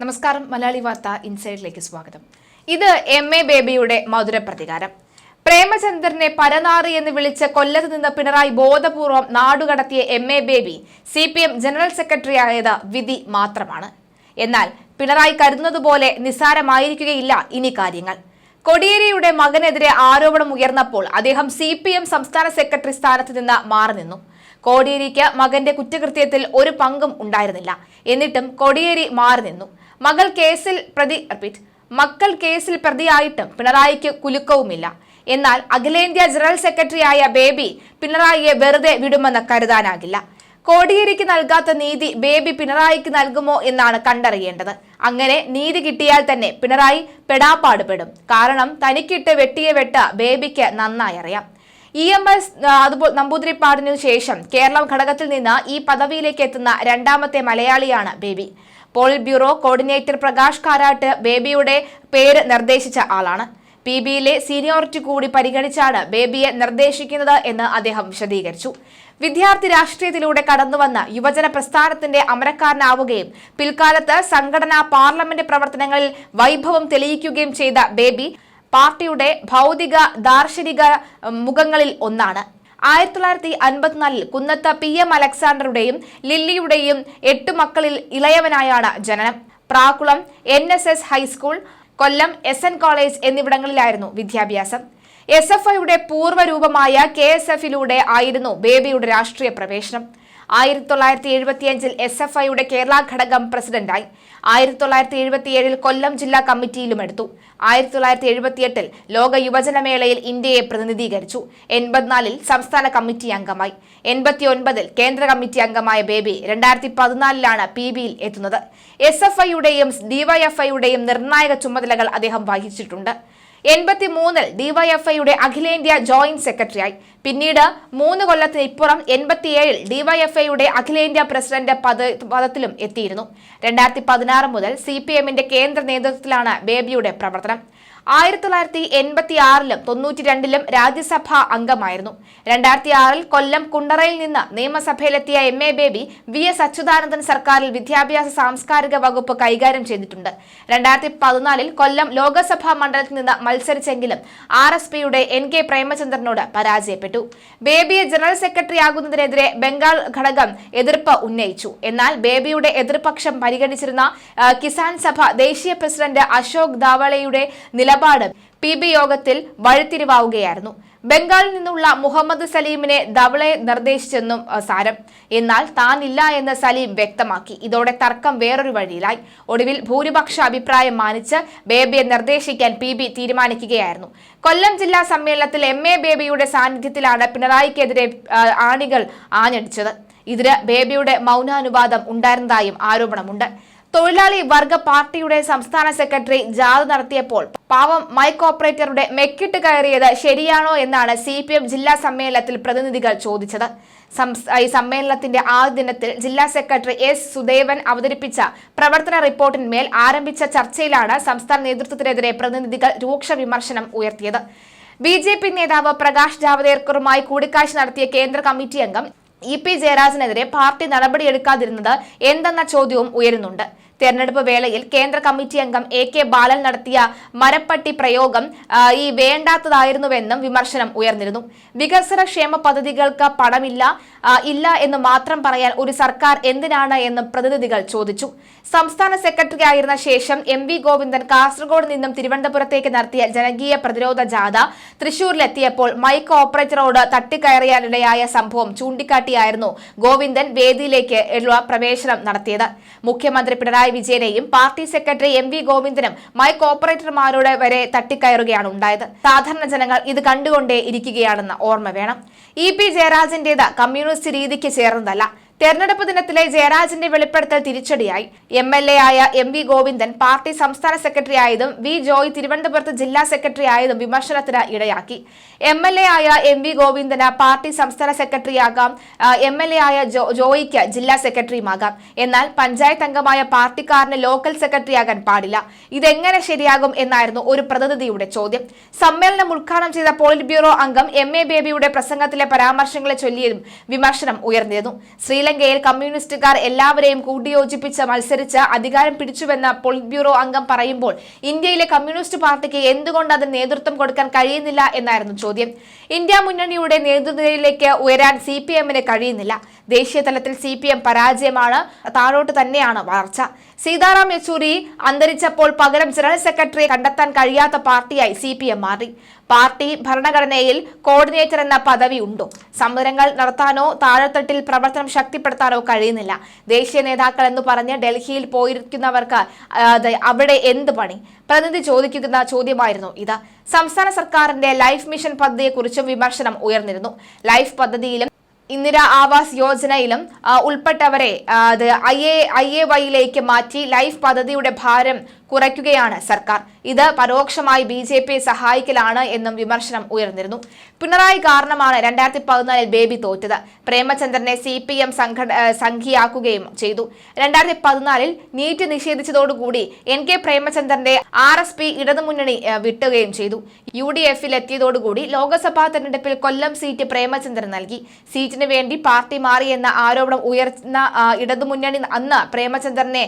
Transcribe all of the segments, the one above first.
നമസ്കാരം. മലയാളി വാർത്ത ഇൻസൈഡിലേക്ക് സ്വാഗതം. ഇത് എം.എ. ബേബിയുടെ മധുര പ്രതികാരം. പ്രേമചന്ദ്രനെ പരനാറി എന്ന് വിളിച്ച് കൊല്ലത്ത് നിന്ന് പിണറായി ബോധപൂർവം നാടുകടത്തിയ M A. Baby CPM general secretary ആയത് വിധി മാത്രമാണ്. എന്നാൽ പിണറായി കരുതുന്നതുപോലെ നിസ്സാരമായിരിക്കുകയില്ല ഇനി കാര്യങ്ങൾ. കോടിയേരിയുടെ മകനെതിരെ ആരോപണം ഉയർന്നപ്പോൾ അദ്ദേഹം CPM സംസ്ഥാന സെക്രട്ടറി സ്ഥാനത്ത് നിന്ന് മാറി നിന്നു. കോടിയേരിക്ക് മകന്റെ കുറ്റകൃത്യത്തിൽ ഒരു പങ്കും ഉണ്ടായിരുന്നില്ല. എന്നിട്ടും കോടിയേരി മാറി നിന്നു. മക്കൾ കേസിൽ പ്രതിയായിട്ടും പിണറായിക്ക് കുലുക്കവുമില്ല. എന്നാൽ അഖിലേന്ത്യാ ജനറൽ സെക്രട്ടറിയായ ബേബി പിണറായിയെ വെറുതെ വിടുമെന്ന് കരുതാനാകില്ല. കോടിയേരിക്ക് നൽകാത്ത നീതി ബേബി പിണറായിക്ക് നൽകുമോ എന്നാണ് കണ്ടറിയേണ്ടത്. അങ്ങനെ നീതി കിട്ടിയാൽ തന്നെ പിണറായി പെടാപ്പാടുപെടും. കാരണം തനിക്കിട്ട് വെട്ടിയ വെട്ട് ബേബിക്ക് നന്നായി അറിയാം. EMS അതുപോലെ നമ്പൂതിരിപ്പാടിനു ശേഷം കേരളം ഘടകത്തിൽ നിന്ന് ഈ പദവിയിലേക്ക് എത്തുന്ന രണ്ടാമത്തെ മലയാളിയാണ് baby. Polit bureau coordinator Prakash Karat ബേബിയുടെ പേര് നിർദ്ദേശിച്ച ആളാണ്. PBയിലെ സീനിയോറിറ്റി കൂടി പരിഗണിച്ചാണ് ബേബിയെ നിർദ്ദേശിക്കുന്നത് എന്ന് അദ്ദേഹം വിശദീകരിച്ചു. വിദ്യാർത്ഥി രാഷ്ട്രീയത്തിലൂടെ കടന്നുവന്ന യുവജന പ്രസ്ഥാനത്തിന്റെ അമരക്കാരനാവുകയും പിൽക്കാലത്ത് സംഘടനാ പാർലമെന്റ് പ്രവർത്തനങ്ങളിൽ വൈഭവം തെളിയിക്കുകയും ചെയ്ത ബേബി പാർട്ടിയുടെ ഭൗതിക ദാർശനിക മുഖങ്ങളിൽ ഒന്നാണ്. 1954 കുന്നത്ത് PM അലക്സാണ്ടറുടെയും ലില്ലിയുടെയും 8 മക്കളിൽ ഇളയവനായാണ് ജനനം. പ്രാക്കുളം NSS ഹൈസ്കൂൾ, കൊല്ലം SN കോളേജ് എന്നിവിടങ്ങളിലായിരുന്നു വിദ്യാഭ്യാസം. SFIയുടെ പൂർവ്വരൂപമായ KSFിലൂടെ ആയിരുന്നു ബേബിയുടെ രാഷ്ട്രീയ പ്രവേശനം. 1975 SFIയുടെ കേരള ഘടകം പ്രസിഡന്റായി. 1977 കൊല്ലം ജില്ലാ കമ്മിറ്റിയിലും എടുത്തു. 1978 ലോക യുവജനമേളയിൽ ഇന്ത്യയെ പ്രതിനിധീകരിച്ചു. 84 സംസ്ഥാന കമ്മിറ്റി അംഗമായി. 89 കേന്ദ്ര കമ്മിറ്റി അംഗമായ ബേബി 2014 PBയിൽ എത്തുന്നത്. SFIയുടെയും DYFIയുടെയും നിർണായക ചുമതലകൾ അദ്ദേഹം വഹിച്ചിട്ടുണ്ട്. 83 DYFIയുടെ അഖിലേന്ത്യാ ജോയിന്റ് സെക്രട്ടറിയായി. പിന്നീട് 3 കൊല്ലത്തിന് ഇപ്പുറം 87 DYFIയുടെ അഖിലേന്ത്യാ പ്രസിഡന്റ് പദത്തിലും എത്തിയിരുന്നു. 2016 മുതൽ CPMന്റെ കേന്ദ്ര നേതൃത്വത്തിലാണ് ബേബിയുടെ പ്രവർത്തനം. 1986 92 രാജ്യസഭാ അംഗമായിരുന്നു. 2006 കൊല്ലം കുണ്ടറയിൽ നിന്ന് നിയമസഭയിലെത്തിയ എം.എ. ബേബി VS അച്യുതാനന്ദൻ സർക്കാരിൽ വിദ്യാഭ്യാസ സാംസ്കാരിക വകുപ്പ് കൈകാര്യം ചെയ്തിട്ടുണ്ട്. 2014 കൊല്ലം ലോക്സഭാ മണ്ഡലത്തിൽ നിന്ന് മത്സരിച്ചെങ്കിലും RSPയുടെ NK പ്രേമചന്ദ്രനോട് പരാജയപ്പെട്ടു. ബേബിയെ ജനറൽ സെക്രട്ടറി ആകുന്നതിനെതിരെ ബംഗാൾ ഘടകം എതിർപ്പ് ഉന്നയിച്ചു. എന്നാൽ ബേബിയുടെ എതിർപക്ഷം പരിഗണിച്ചിരുന്ന കിസാൻ സഭ ദേശീയ പ്രസിഡന്റ് അശോക് ധാവളയുടെ നിലപാട് PB യോഗത്തിൽ വഴിത്തിരിവാവുകയായിരുന്നു. ബംഗാളിൽ നിന്നുള്ള മുഹമ്മദ് സലീമിനെ ധവളെ നിർദ്ദേശിച്ചെന്നും സാരം. എന്നാൽ താനില്ല എന്ന് സലീം വ്യക്തമാക്കി. ഇതോടെ തർക്കം വേറൊരു വഴിയിലായി. ഒടുവിൽ ഭൂരിപക്ഷ അഭിപ്രായം മാനിച്ച് ബേബിയെ നിർദ്ദേശിക്കാൻ PB തീരുമാനിക്കുകയായിരുന്നു. കൊല്ലം ജില്ലാ സമ്മേളനത്തിൽ എം.എ. ബേബിയുടെ സാന്നിധ്യത്തിലാണ് പിണറായിക്കെതിരെ ആണികൾ ആഞ്ഞടിച്ചത്. ഇതിന് ബേബിയുടെ മൗനാനുവാദം ഉണ്ടായിരുന്നതായും ആരോപണമുണ്ട്. തൊഴിലാളി വർഗ പാർട്ടിയുടെ സംസ്ഥാന സെക്രട്ടറി ജാഥ നടത്തിയപ്പോൾ പാവം മൈക്ക് ഓപ്പറേറ്ററുടെ മെക്കിട്ട് കയറിയത് ശരിയാണോ എന്നാണ് CPM ജില്ലാ സമ്മേളനത്തിൽ പ്രതിനിധികൾ ചോദിച്ചത്. ഈ സമ്മേളനത്തിന്റെ ആദ്യ ദിനത്തിൽ ജില്ലാ സെക്രട്ടറി S. സുദേവൻ അവതരിപ്പിച്ച പ്രവർത്തന റിപ്പോർട്ടിന്മേൽ ആരംഭിച്ച ചർച്ചയിലാണ് സംസ്ഥാന നേതൃത്വത്തിനെതിരെ പ്രതിനിധികൾ രൂക്ഷ വിമർശനം ഉയർത്തിയത്. BJP നേതാവ് പ്രകാശ് ജാവദേക്കറുമായി കൂടിക്കാഴ്ച നടത്തിയ കേന്ദ്ര കമ്മിറ്റി അംഗം EP ജയരാജനെതിരെ പാർട്ടി നടപടിയെടുക്കാതിരുന്നത് എന്തെന്ന ചോദ്യവും ഉയരുന്നുണ്ട്. തെരഞ്ഞെടുപ്പ് വേളയിൽ കേന്ദ്ര കമ്മിറ്റി അംഗം AK ബാലൻ നടത്തിയ മരപ്പട്ടി പ്രയോഗം വേണ്ടാത്തതായിരുന്നുവെന്നും വിമർശനം ഉയർന്നിരുന്നു. വികസനക്ഷേമ പദ്ധതികൾക്ക് പണമില്ല എന്ന് മാത്രം പറയാൻ ഒരു സർക്കാർ എന്തിനാണ് എന്ന് പ്രതിനിധികൾ ചോദിച്ചു. സംസ്ഥാന സെക്രട്ടറി ആയിരുന്ന ശേഷം MV ഗോവിന്ദൻ കാസർഗോഡ് നിന്നും തിരുവനന്തപുരത്തേക്ക് നടത്തിയ ജനകീയ പ്രതിരോധ ജാഥ തൃശൂരിലെത്തിയപ്പോൾ മൈക്ക് ഓപ്പറേറ്ററോട് തട്ടിക്കയറിയാനിടയായ സംഭവം ചൂണ്ടിക്കാട്ടിയായിരുന്നു ഗോവിന്ദൻ വേദിയിലേക്ക് പ്രവേശനം നടത്തിയത്. മുഖ്യമന്ത്രി പിണറായി വിജയനെയും പാർട്ടി സെക്രട്ടറി MV ഗോവിന്ദനും മൈക്ക് ഓപ്പറേറ്റർമാരോട് വരെ തട്ടിക്കയറുകയാണ് ഉണ്ടായത്. സാധാരണ ജനങ്ങൾ ഇത് കണ്ടുകൊണ്ടേ ഇരിക്കുകയാണെന്ന് ഓർമ്മ വേണം. EP ജയരാജന്റേത് കമ്മ്യൂണിസ്റ്റ് രീതിക്ക് ചേർന്നതല്ല. തെരഞ്ഞെടുപ്പ് ദിനത്തിലെ ജയരാജന്റെ വെളിപ്പെടുത്തൽ തിരിച്ചടിയായി. MLA ആയ MV ഗോവിന്ദൻ പാർട്ടി സംസ്ഥാന സെക്രട്ടറി ആയതും V. ജോയ് തിരുവനന്തപുരത്ത് ജില്ലാ സെക്രട്ടറി ആയതും വിമർശനത്തിന് ഇടയാക്കി. MLA ആയ MV ഗോവിന്ദന് പാർട്ടി സംസ്ഥാന സെക്രട്ടറിയാകാം, MLA ആയ ജോയിക്ക് ജില്ലാ സെക്രട്ടറിയുമാകാം. എന്നാൽ പഞ്ചായത്ത് അംഗമായ പാർട്ടിക്കാരന് ലോക്കൽ സെക്രട്ടറിയാകാൻ പാടില്ല. ഇതെങ്ങനെ ശരിയാകും എന്നായിരുന്നു ഒരു പ്രതിനിധിയുടെ ചോദ്യം. സമ്മേളനം ഉദ്ഘാടനം ചെയ്ത പോളിറ്റ് ബ്യൂറോ അംഗം M.A. ബേബിയുടെ പ്രസംഗത്തിലെ പരാമർശങ്ങളെ ചൊല്ലിയും വിമർശനം ഉയർന്നിരുന്നു. ശ്രീ ശ്രീലങ്കയിൽ കമ്മ്യൂണിസ്റ്റുകാർ എല്ലാവരെയും കൂട്ടിയോജിപ്പിച്ച് മത്സരിച്ച് അധികാരം പിടിച്ചുവെന്ന പോളിറ്റ് ബ്യൂറോ അംഗം പറയുമ്പോൾ ഇന്ത്യയിലെ കമ്മ്യൂണിസ്റ്റ് പാർട്ടിക്ക് എന്തുകൊണ്ട് അതിന് നേതൃത്വം കൊടുക്കാൻ കഴിയുന്നില്ല എന്നായിരുന്നു ചോദ്യം. ഇന്ത്യ മുന്നണിയുടെ നേതൃത്വത്തിലേക്ക് ഉയരാൻ CPM-ന് കഴിയുന്നില്ല. ദേശീയ തലത്തിൽ CPM പരാജയമാണ്, താഴോട്ട് തന്നെയാണ് വളർച്ച. സീതാറാം യെച്ചൂരി അന്തരിച്ചപ്പോൾ പകരം ജനറൽ സെക്രട്ടറിയെ കണ്ടെത്താൻ കഴിയാത്ത പാർട്ടിയായി CPM മാറി. പാർട്ടി ഭരണഘടനയിൽ കോർഡിനേറ്റർ എന്ന പദവി ഉണ്ടോ? സമരങ്ങൾ നടത്താനോ താഴെത്തട്ടിൽ പ്രവർത്തനം ശക്തിപ്പെടുത്താനോ കഴിയുന്നില്ല. ദേശീയ നേതാക്കൾ എന്ന് പറഞ്ഞ് ഡൽഹിയിൽ പോയിരിക്കുന്നവർക്ക് അവിടെ എന്ത് പണി? പ്രതിനിധി ചോദിക്കുന്ന ചോദ്യമായിരുന്നു ഇത്. സംസ്ഥാന സർക്കാരിന്റെ ലൈഫ് മിഷൻ പദ്ധതിയെക്കുറിച്ചും വിമർശനം ഉയർന്നിരുന്നു. ലൈഫ് പദ്ധതിയിലും ഇന്ദിര ആവാസ് യോജനയിലും ഉൾപ്പെട്ടവരെ IAY-യിലേക്ക് മാറ്റി ലൈഫ് പദ്ധതിയുടെ ഭാരം കുറയ്ക്കുകയാണ് സർക്കാർ. ഇത് പരോക്ഷമായി BJP സഹായിക്കലാണ് എന്നും വിമർശനം ഉയർന്നിരുന്നു. പിണറായി കാരണമാണ് 2014 ബേബി തോറ്റത്. പ്രേമചന്ദ്രനെ CPM സംഘിയാക്കുകയും ചെയ്തു. 2014 നീറ്റ് നിഷേധിച്ചതോടുകൂടി NK പ്രേമചന്ദ്രന്റെ RSP ഇടതുമുന്നണി വിട്ടുകയും ചെയ്തു. UDF-ൽ എത്തിയതോടുകൂടി ലോക്സഭാ തെരഞ്ഞെടുപ്പിൽ കൊല്ലം സീറ്റ് പ്രേമചന്ദ്രൻ നൽകി. സീറ്റിന് വേണ്ടി പാർട്ടി മാറിയെന്ന ആരോപണം ഉയർന്ന ഇടതുമുന്നണി അന്ന് പ്രേമചന്ദ്രനെ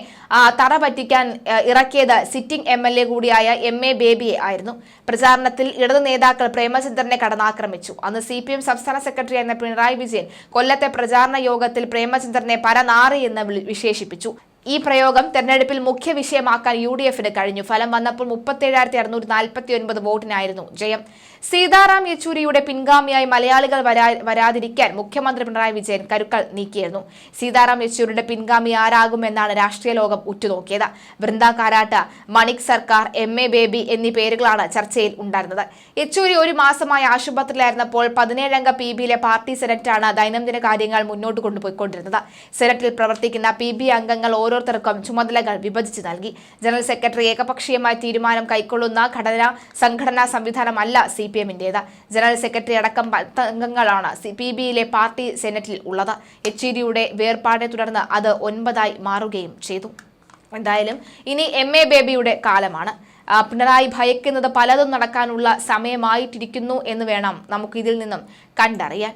തറ പറ്റിക്കാൻ ഇറക്കിയത് സിറ്റിംഗ് MLA കൂടിയായ MA ബേബിയെ ആയിരുന്നു. പ്രചാരണത്തിൽ ഇടതു നേതാക്കൾ പ്രേമചന്ദ്രനെ കടന്നാക്രമിച്ചു. അന്ന് CPM സംസ്ഥാന സെക്രട്ടറി ആയിരുന്ന പിണറായി വിജയൻ കൊല്ലത്തെ പ്രചാരണ യോഗത്തിൽ പ്രേമചന്ദ്രനെ പരനാറി എന്ന് വിശേഷിപ്പിച്ചു. ഈ പ്രയോഗം തെരഞ്ഞെടുപ്പിൽ മുഖ്യ വിഷയമാക്കാൻ UDF-ന് കഴിഞ്ഞു. ഫലം വന്നപ്പോൾ 37,649 വോട്ടിനായിരുന്നു ജയം. സീതാറാം യെച്ചൂരിയുടെ പിൻഗാമിയായി മലയാളികൾ വരാതിരിക്കാൻ മുഖ്യമന്ത്രി പിണറായി വിജയൻ കരുക്കൾ നീക്കിയിരുന്നു. സീതാറാം യെച്ചൂരിയുടെ പിൻഗാമി ആരാകുമെന്നാണ് രാഷ്ട്രീയ ലോകം ഉറ്റുനോക്കിയത്. വൃന്ദ കാരാട്ട്, മണിക് സർക്കാർ, MA ബേബി എന്നീ പേരുകളാണ് ചർച്ചയിൽ ഉണ്ടായിരുന്നത്. യെച്ചൂരി ഒരു മാസമായി ആശുപത്രിയിലായിരുന്നപ്പോൾ 17-അംഗ PB-യിലെ പാർട്ടി സെനറ്റാണ് ദൈനംദിന കാര്യങ്ങൾ മുന്നോട്ട് കൊണ്ടുപോയിക്കൊണ്ടിരുന്നത്. സെനറ്റിൽ പ്രവർത്തിക്കുന്ന PB അംഗങ്ങൾ ഓരോരുത്തർക്കും ചുമതലകൾ വിഭജിച്ച് നൽകി. ജനറൽ സെക്രട്ടറി ഏകപക്ഷീയമായി തീരുമാനം കൈക്കൊള്ളുന്ന സംഘടനാ സംവിധാനമല്ല CPM-ന്റേത്. ജനറൽ സെക്രട്ടറി അടക്കം 10 അംഗങ്ങളാണ് PB-യിലെ പാർട്ടി സെനറ്റിൽ ഉള്ളത്. യെച്ചൂരിയുടെ വേർപാടിനെ തുടർന്ന് അത് 9 മാറുകയും ചെയ്തു. എന്തായാലും ഇനി MA ബേബിയുടെ കാലമാണ്. പിണറായി ഭയക്കുന്നത് പലതും നടക്കാനുള്ള സമയമായിട്ടിരിക്കുന്നു എന്ന് വേണം നമുക്ക് ഇതിൽ നിന്നും കണ്ടറിയാൻ.